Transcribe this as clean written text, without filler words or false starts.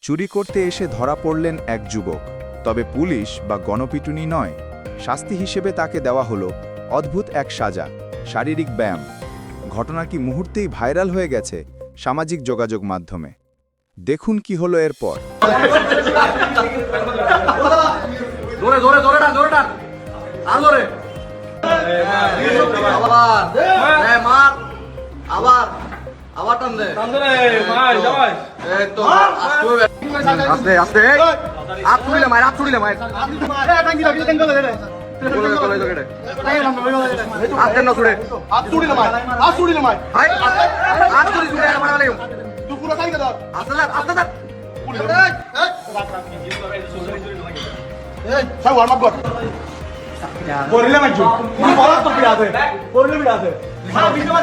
চুরি করতে এসে ধরা পড়লেন এক যুবক, তবে পুলিশ বা গণপিটুনি নয়, শাস্তি হিসেবে তাকে দেওয়া হলো অদ্ভুত এক সাজা, শারীরিক ব্যায়াম। ঘটনাটি মুহূর্তেই ভাইরাল হয়ে গেছে সামাজিক যোগাযোগ মাধ্যমে। দেখুন কি হলো এরপর। জোরে জোরে জোরে টান জোরে টান আর জোরে আবার মার আবার আবার টান দে এই তো আস্তে আস্তে হাত ছুড়িলে মার হাত ছুড়িলে মার হাত না ছুড়ে হাত ছুড়িলে মার হাত ছুড়িলে মার হাই হাত ছুড়ি ছুড়ে মারা লাগি তুই পুরো সাইড দাও আস্তে আস্তে আস্তে এই সব ওয়ার্ম আপ কর করলে মারছো বড় তো কি আছে করলে কি আছে মার বিজমা